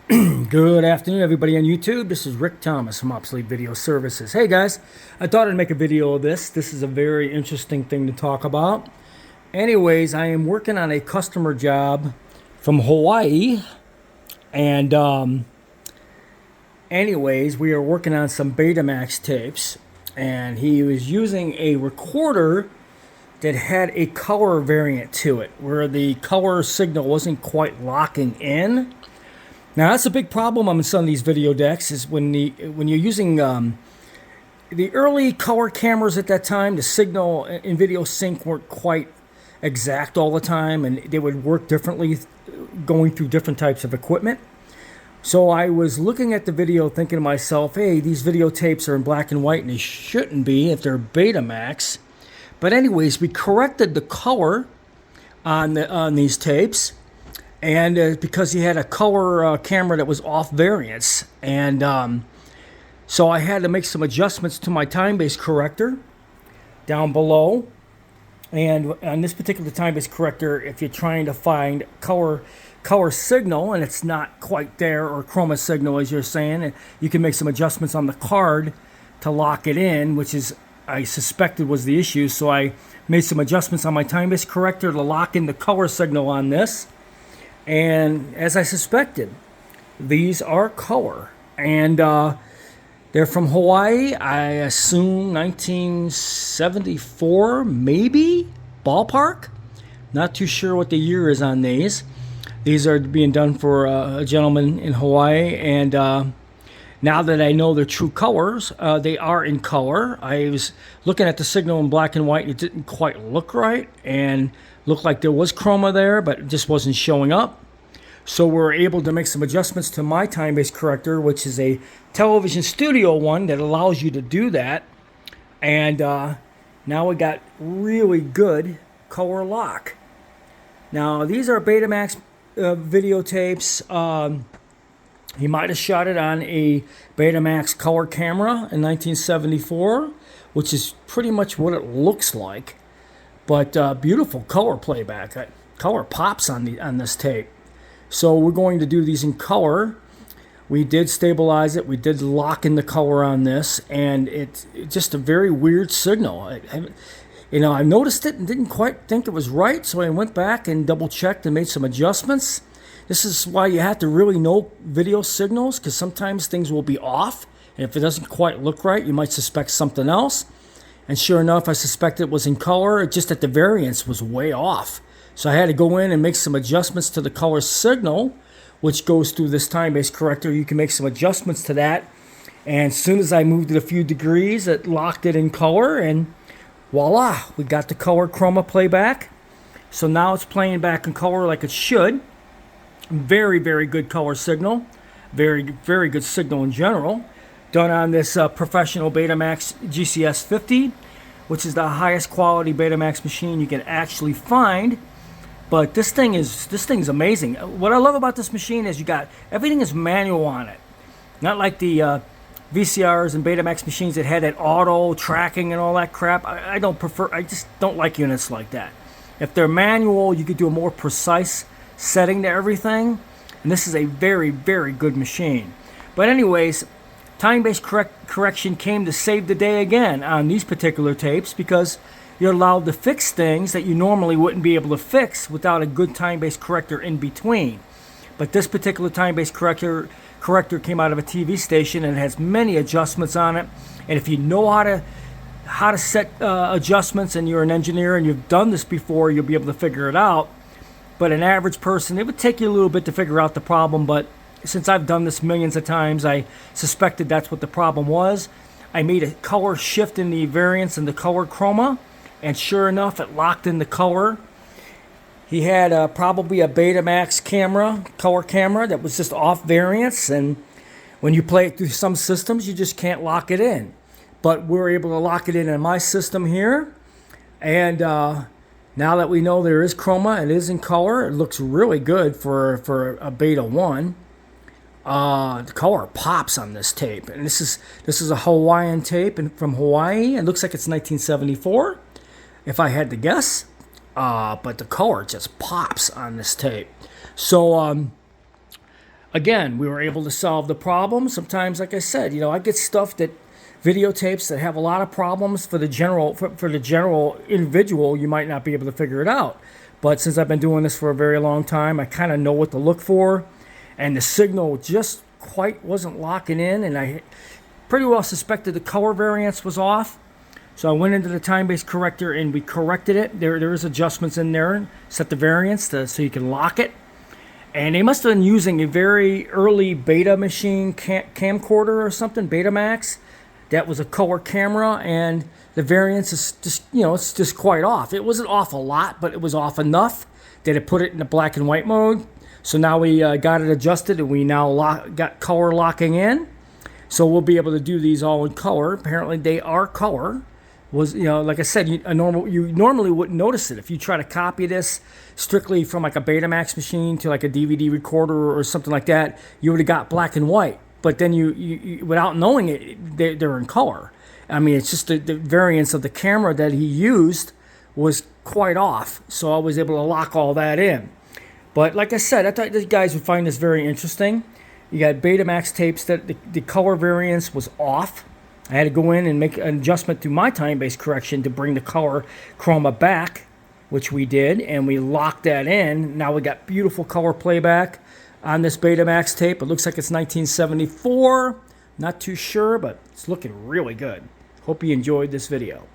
Good afternoon, everybody on YouTube. This is Rick Thomas from Obsolete Video Services. Hey guys, I thought I'd make a video of this. This is a very interesting thing to talk about. Anyways, I am working on a customer job from Hawaii, and anyways, we are working on some Betamax tapes, and he was using a recorder that had a color variant to it, where the color signal wasn't quite locking in. Now that's a big problem on some of these video decks is when you're using the early color cameras at that time, the signal in video sync weren't quite exact all the time, and they would work differently going through different types of equipment. So I was looking at the video thinking to myself, hey, these videotapes are in black and white and they shouldn't be if they're Betamax. But anyways, we corrected the color on these tapes. And because he had a color camera that was off variance, and so I had to make some adjustments to my time-based corrector down below. And on this particular time-based corrector, if you're trying to find color signal and it's not quite there, or chroma signal as you're saying, you can make some adjustments on the card to lock it in, which is I suspected was the issue. So I made some adjustments on my time-based corrector to lock in the color signal on this. And as I suspected, these are color. And they're from Hawaii, I assume 1974, maybe? Ballpark? Not too sure what the year is on these. These are being done for a gentleman in Hawaii. And now that I know their true colors, they are in color. I was looking at the signal in black and white. It didn't quite look right. And looked like there was chroma there, but it just wasn't showing up. So we're able to make some adjustments to my time-based corrector, which is a television studio one that allows you to do that. And now we got really good color lock. Now these are Betamax videotapes. He might have shot it on a Betamax color camera in 1974, which is pretty much what it looks like. But beautiful color playback. Color pops on this tape. So we're going to do these in color. We did stabilize it. We did lock in the color on this, and it's just a very weird signal. I noticed it and didn't quite think it was right, so I went back and double checked and made some adjustments. This is why you have to really know video signals, because sometimes things will be off, and if it doesn't quite look right, you might suspect something else. And sure enough, I suspected it was in color, just that the variance was way off. So I had to go in and make some adjustments to the color signal, which goes through this time-based corrector. You can make some adjustments to that. And as soon as I moved it a few degrees, it locked it in color, and voila, we got the color chroma playback. So now it's playing back in color like it should. Very, very good color signal. Very, very good signal in general. Done on this professional Betamax GCS 50, which is the highest quality Betamax machine you can actually find. But this thing's amazing. What I love about this machine is everything is manual on it. Not like the VCRs and Betamax machines that had that auto tracking and all that crap. I just don't like units like that. If they're manual, you could do a more precise setting to everything. And this is a very, very good machine. But anyways, time-based correction came to save the day again on these particular tapes, because you're allowed to fix things that you normally wouldn't be able to fix without a good time-based corrector in between. But this particular time-based corrector came out of a TV station and has many adjustments on it. And if you know how to set adjustments, and you're an engineer and you've done this before, you'll be able to figure it out. But an average person, it would take you a little bit to figure out the problem, but since I've done this millions of times, I suspected that's what the problem was. I made a color shift in the variance and the color chroma, and sure enough, it locked in the color. He had probably a Betamax color camera that was just off variance, and when you play it through some systems, you just can't lock it in. But we're able to lock it in my system here, and now that we know there is chroma, it is in color. It looks really good for a Beta 1. The color pops on this tape, and this is a Hawaiian tape from Hawaii. It looks like it's 1974, if I had to guess. But the color just pops on this tape. So again, we were able to solve the problem. Sometimes, like I said, I get stuff that videotapes that have a lot of problems for the general individual. You might not be able to figure it out. But since I've been doing this for a very long time, I kind of know what to look for. And the signal just quite wasn't locking in. And I pretty well suspected the color variance was off. So I went into the time-based corrector and we corrected it. There is adjustments in there. Set the variance so you can lock it. And they must have been using a very early beta machine camcorder or something, Betamax. That was a color camera, and the variance is just, it's just quite off. It wasn't off a lot, but it was off enough that it put it in the black and white mode. So now we got it adjusted, and we now got color locking in. So we'll be able to do these all in color. Apparently they are color. Like I said, you normally wouldn't notice it. If you try to copy this strictly from like a Betamax machine to like a DVD recorder or something like that, you would have got black and white. But then you without knowing it, they're in color. I mean, it's just the variance of the camera that he used was quite off. So I was able to lock all that in. But like I said, I thought you guys would find this very interesting. You got Betamax tapes that the color variance was off. I had to go in and make an adjustment to my time-based correction to bring the color chroma back, which we did, and we locked that in. Now we got beautiful color playback on this Betamax tape. It looks like it's 1974. Not too sure, but it's looking really good. Hope you enjoyed this video.